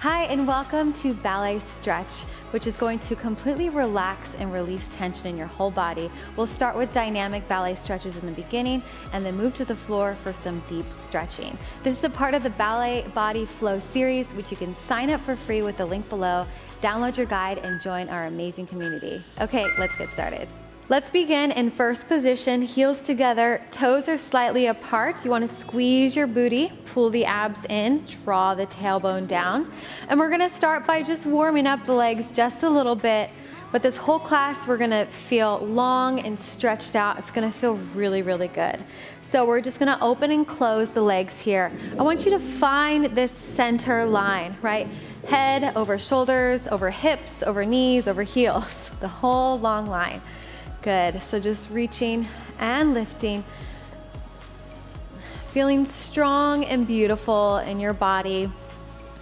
Hi, and welcome to Ballet Stretch, which is going to completely relax and release tension in your whole body. We'll start with dynamic ballet stretches in the beginning and then move to the floor for some deep stretching. This is a part of the Ballet Body Flow series, which you can sign up for free with the link below, download your guide, and join our amazing community. Okay, let's get started. Let's begin in first position, heels together, toes are slightly apart. You want to squeeze your booty, pull the abs in, draw the tailbone down. And we're going to start by just warming up the legs just a little bit. But this whole class, we're going to feel long and stretched out. It's going to feel really, really good. So we're just going to open and close the legs here. I want you to find this center line, right? Head over shoulders, over hips, over knees, over heels, the whole long line. Good, so just reaching and lifting, feeling strong and beautiful in your body,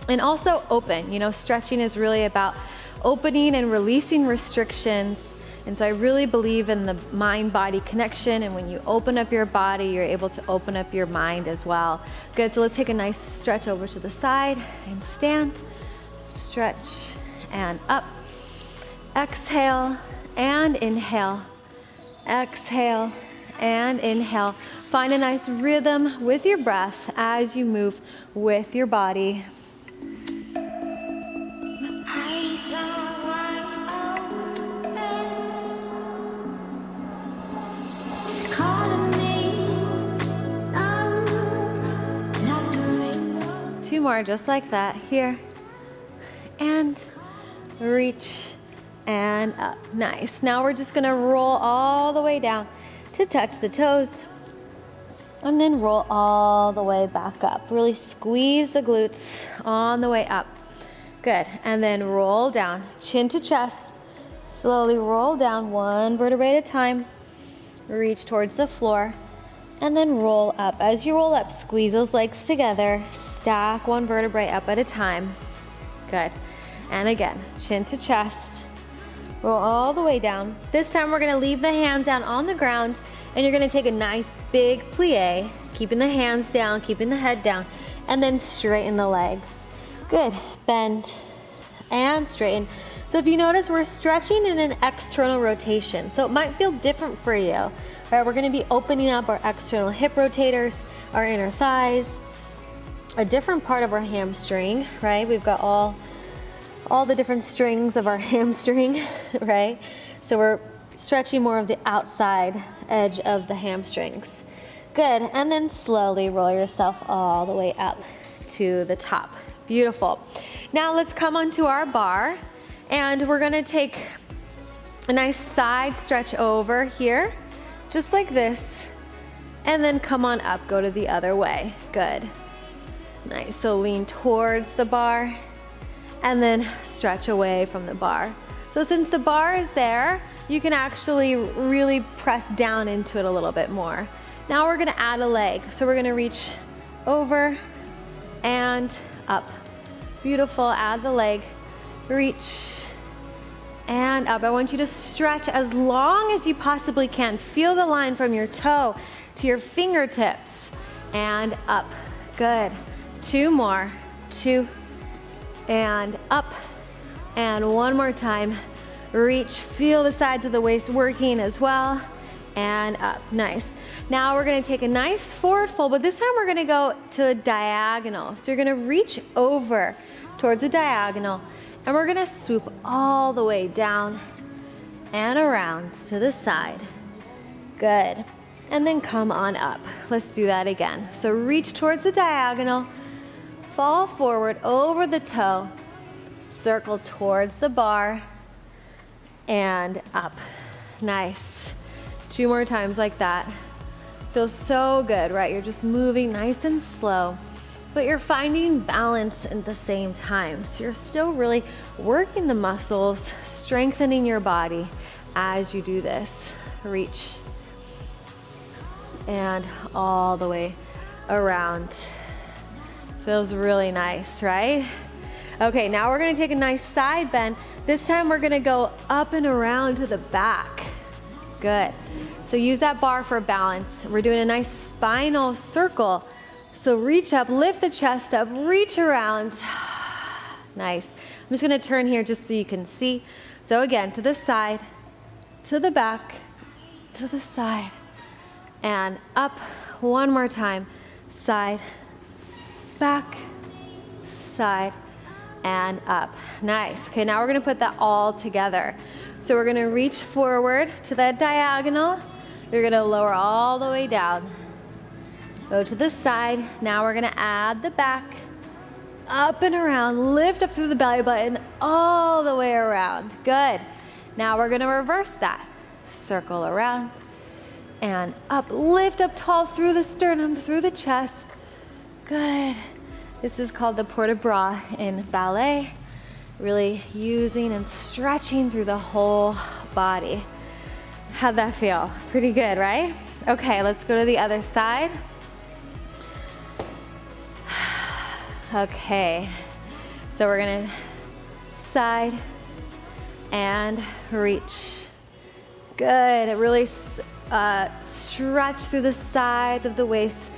and also open. You know, stretching is really about opening and releasing restrictions, and so I really believe in the mind-body connection, and when you open up your body, you're able to open up your mind as well. Good, so let's take a nice stretch over to the side and stand, stretch and up, exhale and inhale. Exhale and inhale. Find a nice rhythm with your breath as you move with your body. Two more just like that. Here. And reach. And up. Nice. Now we're just going to roll all the way down to touch the toes. And then roll all the way back up. Really squeeze the glutes on the way up. Good. And then roll down, chin to chest. Slowly roll down one vertebrae at a time. Reach towards the floor. And then roll up. As you roll up, squeeze those legs together. Stack one vertebrae up at a time. Good. And again, chin to chest. Roll all the way down. This time we're gonna leave the hands down on the ground, and you're gonna take a nice big plie, keeping the hands down, keeping the head down, and then straighten the legs. Good, bend and straighten. So if you notice, we're stretching in an external rotation, so it might feel different for you. All right, we're gonna be opening up our external hip rotators, our inner thighs, a different part of our hamstring, right? We've got all the different strings of our hamstring, right? So we're stretching more of the outside edge of the hamstrings. Good, and then slowly roll yourself all the way up to the top. Beautiful. Now let's come onto our bar, and we're gonna take a nice side stretch over here, just like this, and then come on up, go to the other way. Good. Nice, so lean towards the bar, and then stretch away from the bar. So since the bar is there, you can actually really press down into it a little bit more. Now we're gonna add a leg. So we're gonna reach over and up. Beautiful, add the leg, reach and up. I want you to stretch as long as you possibly can. Feel the line from your toe to your fingertips and up. Good, two more, two, and up, and one more time. Reach, feel the sides of the waist working as well, and up. Nice. Now we're gonna take a nice forward fold, but this time we're gonna go to a diagonal. So you're gonna reach over towards the diagonal, and we're gonna swoop all the way down and around to the side. Good. And then come on up. Let's do that again. So reach towards the diagonal, fall forward over the toe, circle towards the bar, and up. Nice. Two more times like that. Feels so good, right? You're just moving nice and slow, but you're finding balance at the same time. So you're still really working the muscles, strengthening your body as you do this. Reach. And all the way around. Feels really nice, right? Okay, now we're gonna take a nice side bend. This time we're gonna go up and around to the back. Good. So use that bar for balance. We're doing a nice spinal circle. So reach up, lift the chest up, reach around, Nice. I'm just gonna turn here just so you can see. So again, to the side, to the back, to the side, and up. One more time. Side, back, side, and up. Nice. Okay, now we're gonna put that all together. So we're gonna reach forward to that diagonal. You're gonna lower all the way down. Go to the side. Now we're gonna add the back, up and around, lift up through the belly button, all the way around. Good. Now we're gonna reverse that. Circle around and up, lift up tall through the sternum, through the chest. Good. This is called the port de bras in ballet. Really using and stretching through the whole body. How'd that feel? Pretty good, right? Okay, let's go to the other side. Okay, so we're gonna side and reach. Good, really stretch through the sides of the waist.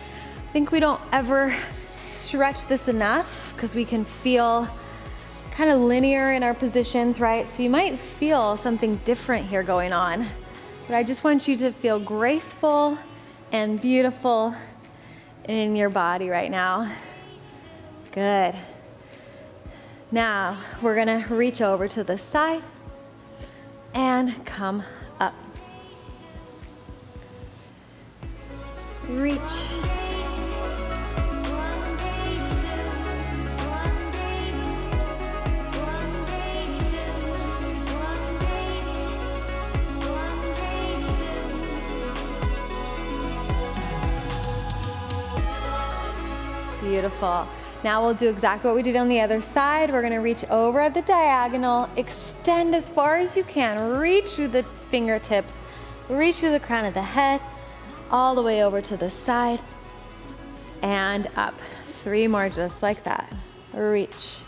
I think we don't ever stretch this enough because we can feel kind of linear in our positions, right? So you might feel something different here going on, but I just want you to feel graceful and beautiful in your body right now. Good. Now we're gonna reach over to the side and come up. Reach. Beautiful. Now we'll do exactly what we did on the other side. We're gonna reach over at the diagonal, extend as far as you can, reach through the fingertips, reach through the crown of the head, all the way over to the side, and up. 3 more just like that. Reach.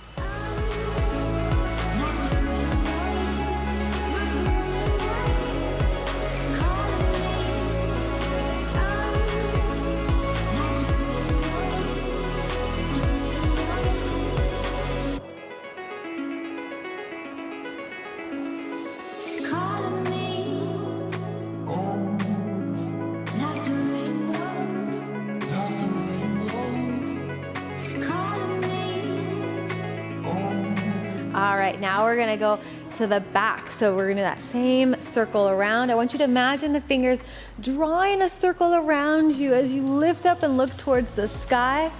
All right, now we're gonna go to the back. So we're gonna do that same circle around. I want you to imagine the fingers drawing a circle around you as you lift up and look towards the sky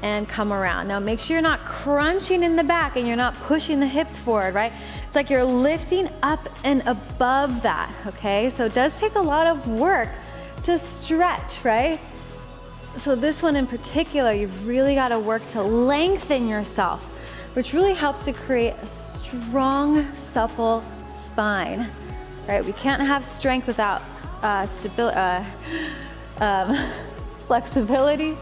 and come around. Now make sure you're not crunching in the back and you're not pushing the hips forward, right? It's like you're lifting up and above that, okay? So it does take a lot of work to stretch, right? So this one in particular, you've really gotta work to lengthen yourself, which really helps to create a strong, supple spine, right? We can't have strength without flexibility,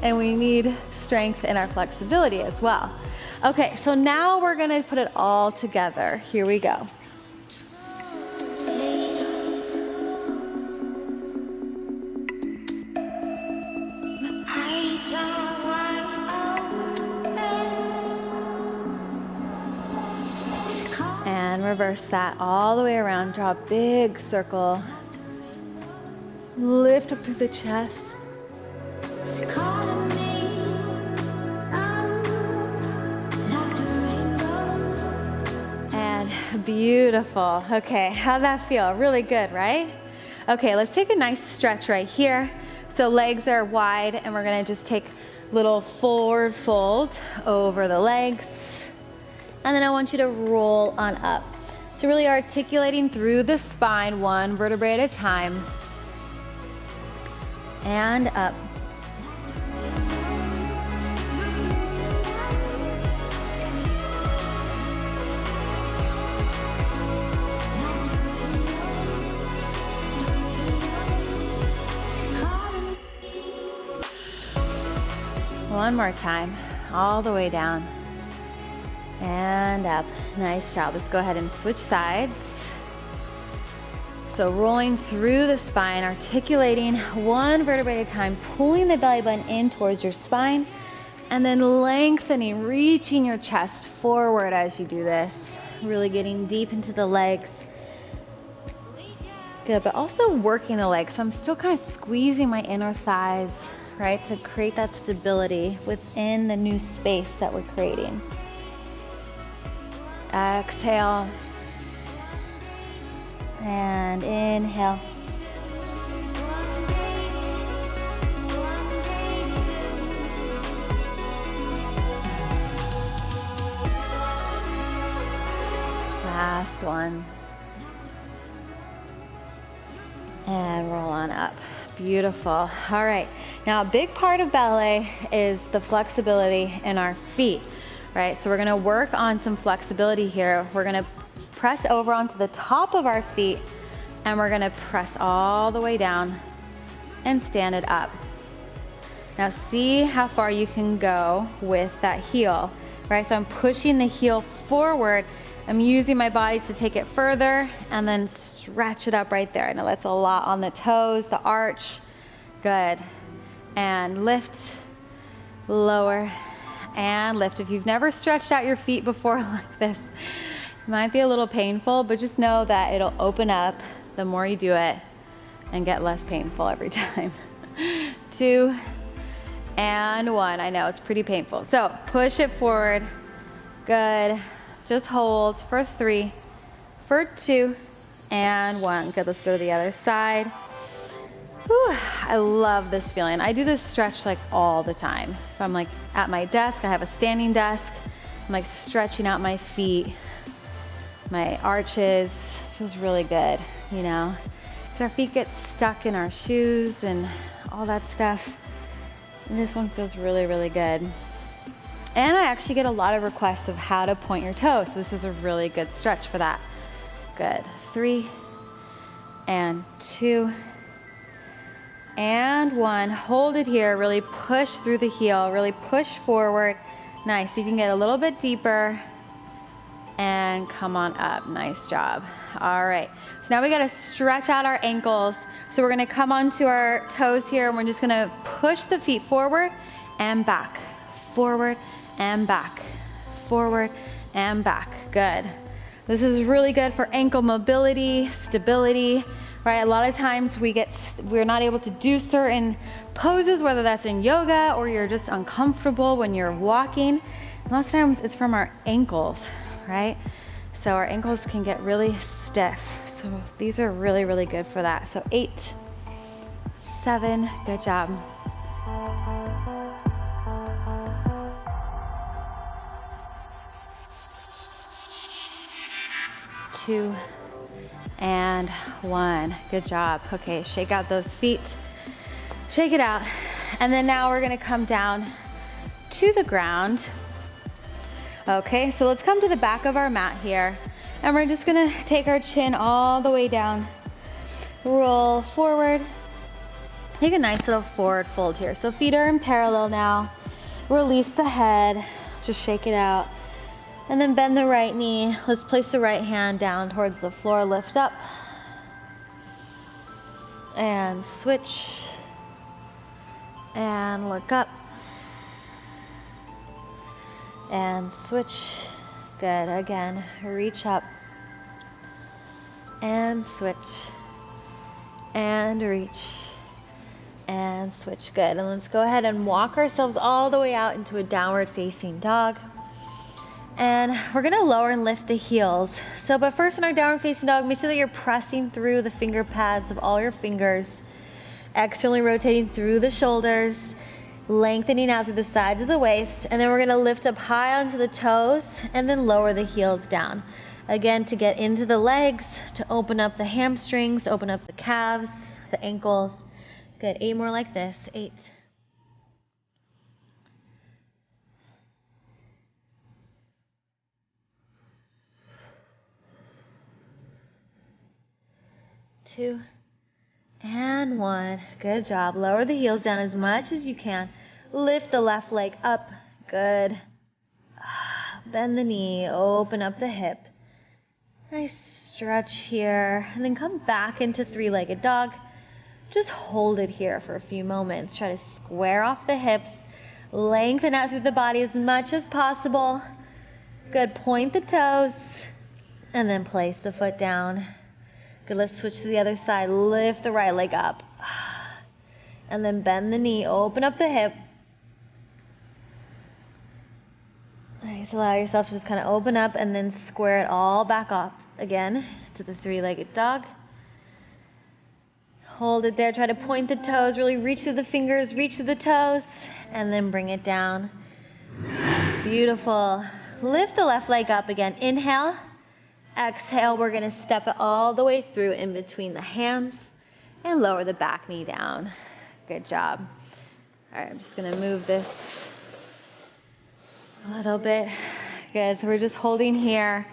and we need strength in our flexibility as well. Okay, so now we're gonna put it all together. Here we go. And reverse that all the way around. Draw a big circle. Lift up through the chest. And beautiful. Okay, how'd that feel? Really good, right? Okay, let's take a nice stretch right here. So legs are wide, and we're gonna just take little forward fold over the legs. And then I want you to roll on up. So really articulating through the spine, 1 vertebrae at a time. And up. One more time, all the way down. And up. Nice job. Let's go ahead and switch sides. So rolling through the spine, articulating 1 vertebrae at a time, pulling the belly button in towards your spine, And then lengthening, reaching your chest forward as you do this. Really getting deep into the legs. Good, but also working the legs. So I'm still kind of squeezing my inner thighs, right, to create that stability within the new space that we're creating. Exhale. And inhale. Last one. And roll on up. Beautiful. All right. Now, a big part of ballet is the flexibility in our feet, right? So we're going to work on some flexibility here. We're going to press over onto the top of our feet, and we're going to press all the way down and stand it up. Now, see how far you can go with that heel, right? So I'm pushing the heel forward. I'm using my body to take it further and then stretch it up right there. I know that's a lot on the toes, the arch. Good. And lift, lower, and lift. If you've never stretched out your feet before like this, it might be a little painful, but just know that it'll open up the more you do it and get less painful every time. 2 and 1. I know it's pretty painful. So push it forward. Good. Just hold for 3, for 2, and 1. Good, let's go to the other side. Whew, I love this feeling. I do this stretch like all the time. If I'm like at my desk, I have a standing desk, I'm like stretching out my feet, my arches. Feels really good, you know? Because our feet get stuck in our shoes and all that stuff. And this one feels really, really good. And I actually get a lot of requests of how to point your toes. So this is a really good stretch for that. Good. 3 and 2 and 1. Hold it here. Really push through the heel. Really push forward. Nice. You can get a little bit deeper and come on up. Nice job. All right. So now we got to stretch out our ankles. So we're going to come onto our toes here, and we're just going to push the feet forward and back. Forward and back, forward and back. Good. This is really good for ankle mobility, stability, right? A lot of times we're not able to do certain poses, whether that's in yoga or you're just uncomfortable when you're walking. A lot of times it's from our ankles, right? So our ankles can get really stiff. So these are really, really good for that. So 8, 7, good job. 2 and 1. Good job. Okay, shake out those feet. Shake it out. And then now we're gonna come down to the ground. Okay, so let's come to the back of our mat here. And we're just gonna take our chin all the way down. Roll forward. Take a nice little forward fold here. So feet are in parallel now. Release the head. Just shake it out. And then bend the right knee. Let's place the right hand down towards the floor. Lift up. And switch. And look up. And switch. Good. Again, reach up. And switch. And reach. And switch. Good. And let's go ahead and walk ourselves all the way out into a downward facing dog. And we're gonna lower and lift the heels. So, but first in our downward facing dog, make sure that you're pressing through the finger pads of all your fingers, externally rotating through the shoulders, lengthening out to the sides of the waist, and then we're gonna lift up high onto the toes and then lower the heels down. Again, to get into the legs, to open up the hamstrings, open up the calves, the ankles. Good, 8 more like this, 8. 2 and 1. Good job. Lower the heels down as much as you can. Lift the left leg up. Good. Bend the knee. Open up the hip. Nice stretch here. And then come back into three-legged dog. Just hold it here for a few moments. Try to square off the hips. Lengthen out through the body as much as possible. Good, point the toes and then place the foot down. Good, let's switch to the other side. Lift the right leg up. And then bend the knee, open up the hip. Nice, allow yourself to just kind of open up and then square it all back up again to the three-legged dog. Hold it there, try to point the toes, really reach through the fingers, reach through the toes, and then bring it down. Beautiful. Lift the left leg up again. Inhale, exhale, we're gonna step it all the way through in between the hands and lower the back knee down. Good job. All right, I'm just gonna move this a little bit. Good, so we're just holding here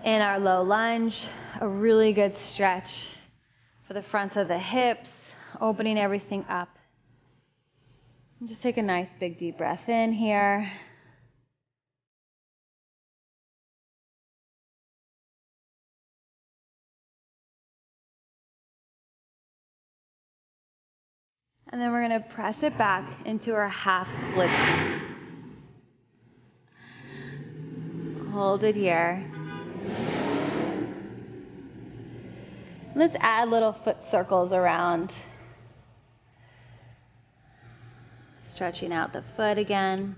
in our low lunge, a really good stretch for the fronts of the hips, opening everything up. And just take a nice big deep breath in here. And then we're going to press it back into our half split. Hold it here. Let's add little foot circles around. Stretching out the foot again.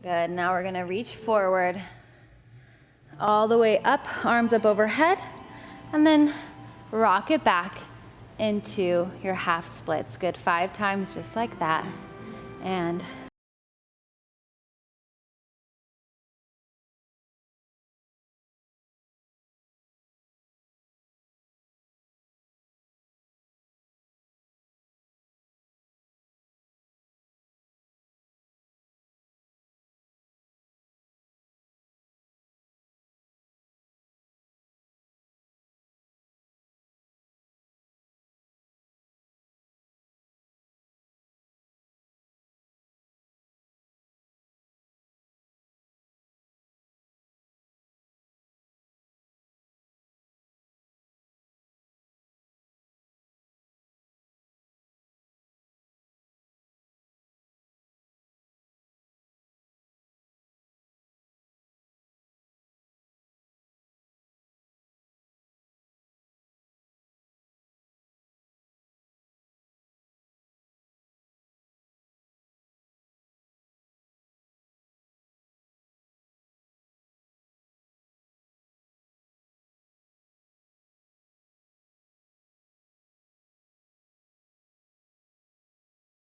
Good, now we're going to reach forward all the way up, arms up overhead, and then rock it back into your half splits. Good, 5 times just like that. And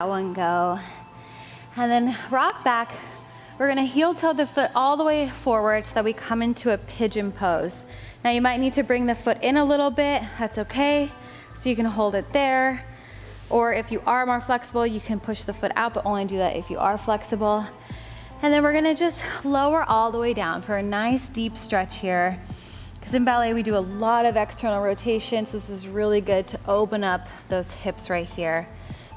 one go. And then rock back. We're gonna heel toe the foot all the way forward so that we come into a pigeon pose. Now you might need to bring the foot in a little bit, that's okay. So you can hold it there. Or if you are more flexible, you can push the foot out, but only do that if you are flexible. And then we're gonna just lower all the way down for a nice deep stretch here. Because in ballet, we do a lot of external rotation, so this is really good to open up those hips right here.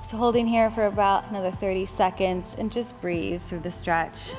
So holding here for about another 30 seconds and just breathe through the stretch.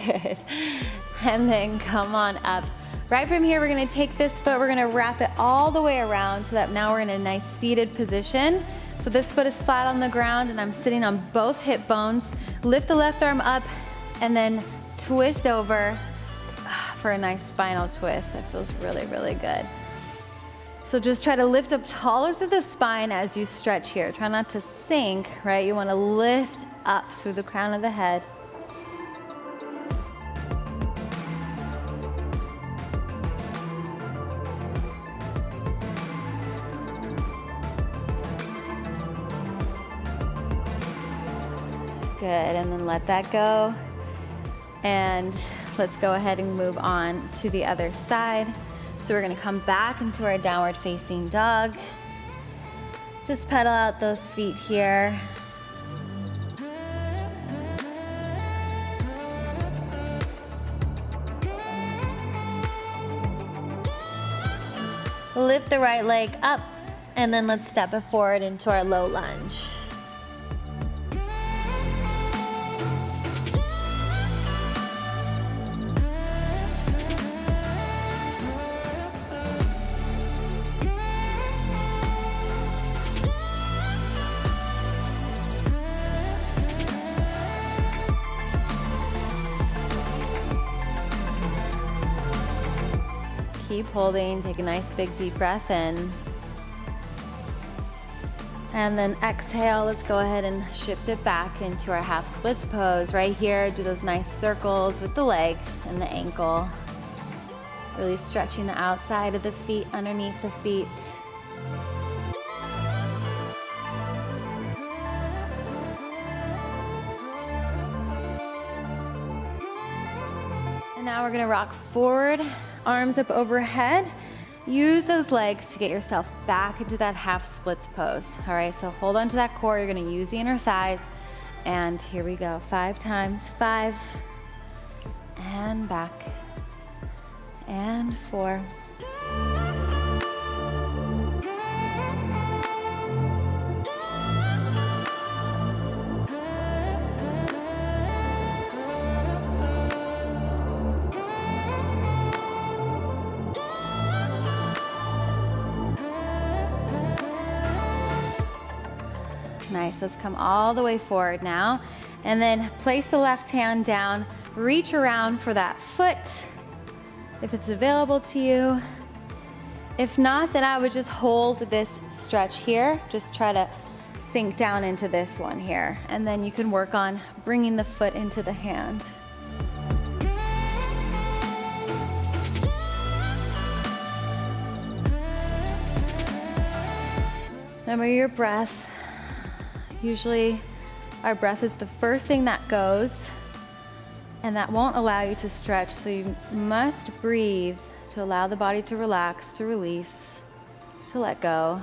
Good. And then come on up. Right from here, we're gonna take this foot, we're gonna wrap it all the way around so that now we're in a nice seated position. So this foot is flat on the ground and I'm sitting on both hip bones. Lift the left arm up and then twist over for a nice spinal twist. That feels really, really good. So just try to lift up taller through the spine as you stretch here. Try not to sink, right? You wanna lift up through the crown of the head. Good, and then let that go. And let's go ahead and move on to the other side. So we're gonna come back into our downward facing dog. Just pedal out those feet here. Lift the right leg up, and then let's step it forward into our low lunge. Keep holding, take a nice big deep breath in. And then exhale, let's go ahead and shift it back into our half splits pose. Right here, do those nice circles with the leg and the ankle. Really stretching the outside of the feet, underneath the feet. And now we're gonna rock forward, arms up overhead. Use those legs to get yourself back into that half splits pose. All right, so hold on to that core. You're gonna use the inner thighs. And here we go, 5 times. 5, and back, and 4. Nice, let's come all the way forward now. And then place the left hand down, reach around for that foot, if it's available to you. If not, then I would just hold this stretch here. Just try to sink down into this one here. And then you can work on bringing the foot into the hand. Remember your breath. Usually our breath is the first thing that goes, and that won't allow you to stretch, so you must breathe to allow the body to relax, to release, to let go.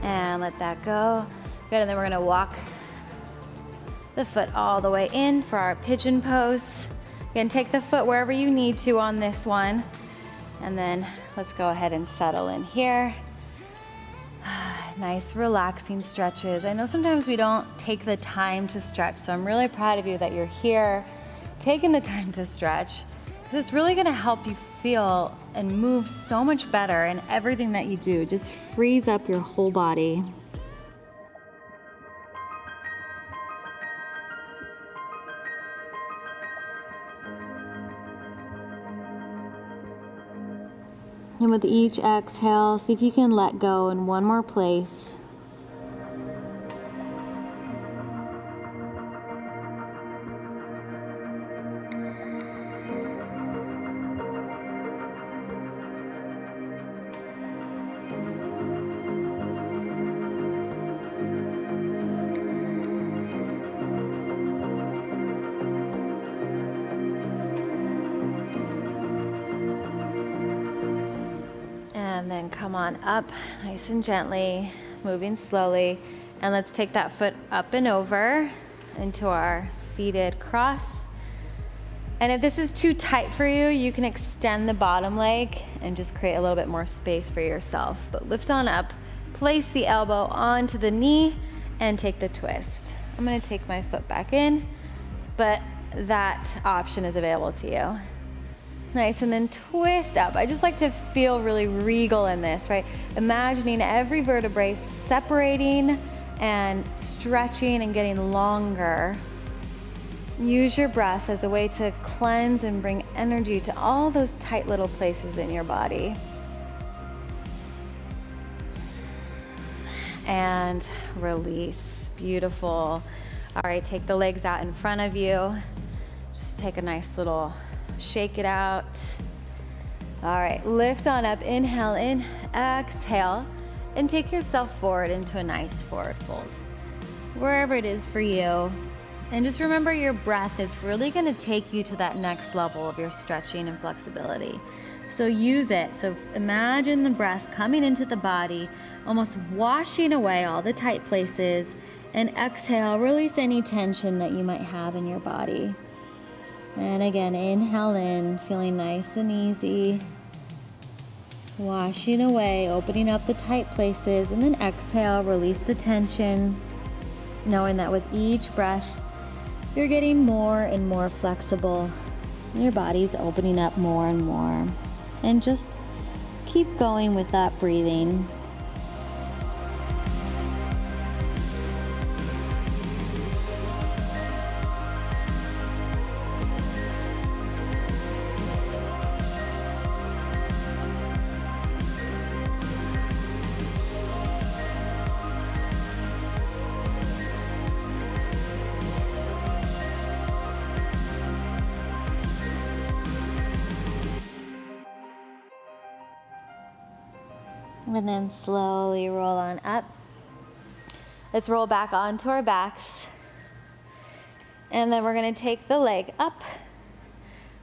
And let that go. Good, and then we're gonna walk the foot all the way in for our pigeon pose. Again, take the foot wherever you need to on this one. And then let's go ahead and settle in here. Nice relaxing stretches. I know sometimes we don't take the time to stretch, so I'm really proud of you that you're here taking the time to stretch, because it's really gonna help you feel and move so much better in everything that you do. It just frees up your whole body. And with each exhale, see if you can let go in one more place. And then come on up nice and gently, moving slowly. And let's take that foot up and over into our seated cross. And if this is too tight for you, you can extend the bottom leg and just create a little bit more space for yourself. But lift on up, place the elbow onto the knee, and take the twist. I'm gonna take my foot back in, but that option is available to you. Nice, and then twist up. I just like to feel really regal in this, right? Imagining every vertebrae separating and stretching and getting longer. Use your breath as a way to cleanse and bring energy to all those tight little places in your body. And release, beautiful. All right, take the legs out in front of you. Just just take a nice little shake it out. All right, lift on up, inhale in, exhale, and take yourself forward into a nice forward fold, wherever it is for you. And just remember your breath is really gonna take you to that next level of your stretching and flexibility. So use it. So imagine the breath coming into the body, almost washing away all the tight places, and exhale, release any tension that you might have in your body. And again, inhale in, feeling nice and easy, washing away, opening up the tight places, and then exhale, release the tension, knowing that with each breath, you're getting more and more flexible, and your body's opening up more and more. And just keep going with that breathing. And then slowly roll on up. Let's roll back onto our backs. And then we're gonna take the leg up.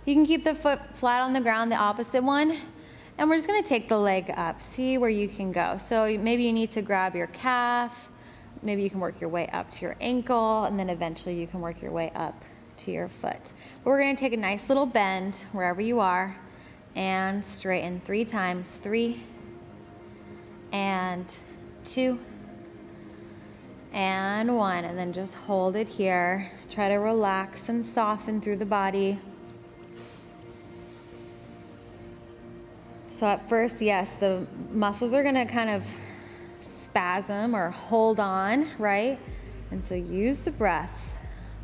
You can keep the foot flat on the ground, the opposite one. And we're just gonna take the leg up, see where you can go. So maybe you need to grab your calf, maybe you can work your way up to your ankle, and then eventually you can work your way up to your foot. But we're gonna take a nice little bend wherever you are and straighten 3 times. 3, and 2, and 1, and then just hold it here. Try to relax and soften through the body. So at first, yes, the muscles are gonna kind of spasm or hold on, right? And so use the breath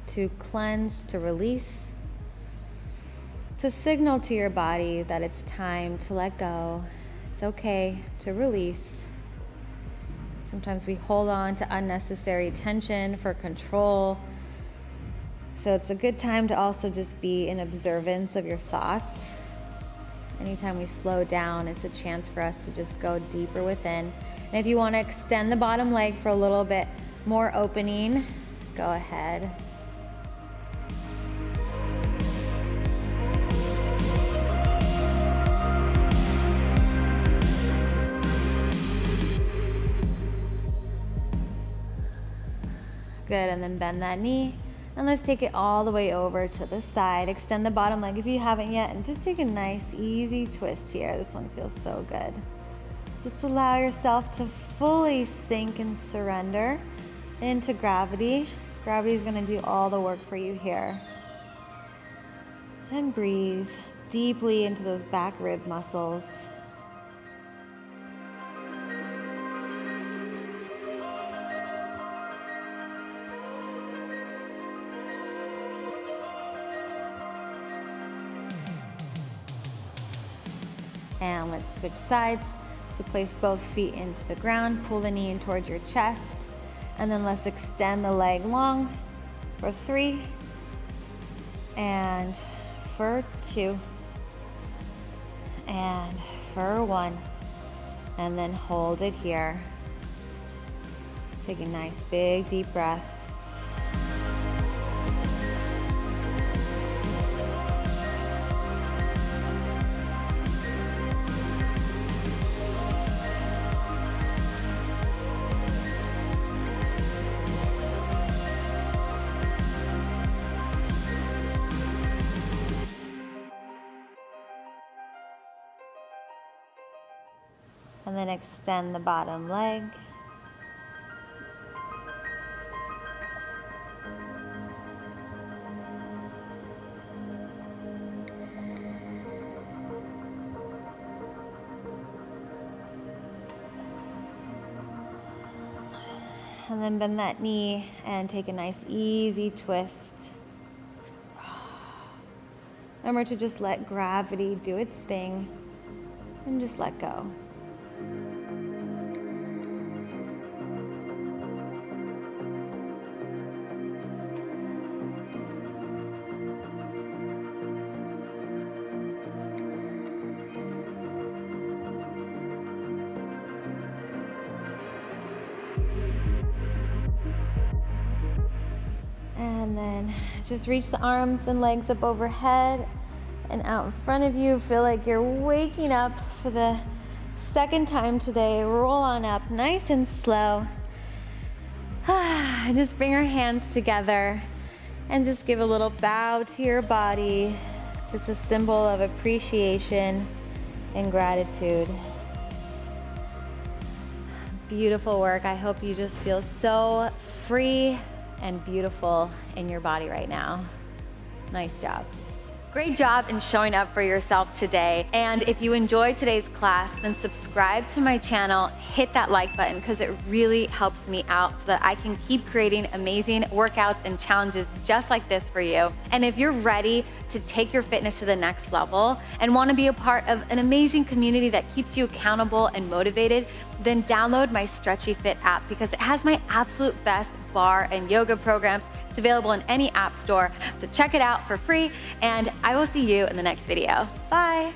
to cleanse, to release, to signal to your body that it's time to let go. It's okay to release. Sometimes we hold on to unnecessary tension for control. So it's a good time to also just be in observance of your thoughts. Anytime we slow down, it's a chance for us to just go deeper within. And if you want to extend the bottom leg for a little bit more opening, go ahead. Good, and then bend that knee. And let's take it all the way over to the side. Extend the bottom leg if you haven't yet, and just take a nice, easy twist here. This one feels so good. Just allow yourself to fully sink and surrender into gravity. Gravity is gonna do all the work for you here. And breathe deeply into those back rib muscles. And let's switch sides. So place both feet into the ground, pull the knee in towards your chest, and then let's extend the leg long for 3, and for 2, and for 1, and then hold it here. Taking nice big deep breaths. And then extend the bottom leg. And then bend that knee and take a nice easy twist. Remember to just let gravity do its thing and just let go. Just reach the arms and legs up overhead and out in front of you. Feel like you're waking up for the second time today. Roll on up nice and slow. And just bring your hands together and just give a little bow to your body. Just a symbol of appreciation and gratitude. Beautiful work. I hope you just feel so free and beautiful in your body right now. Nice job. Great job in showing up for yourself today. And if you enjoyed today's class, then subscribe to my channel, hit that like button because it really helps me out so that I can keep creating amazing workouts and challenges just like this for you. And if you're ready to take your fitness to the next level and want to be a part of an amazing community that keeps you accountable and motivated, then download my Stretchy Fit app because it has my absolute best bar and yoga programs. It's available in any app store, so check it out for free, and I will see you in the next video. Bye.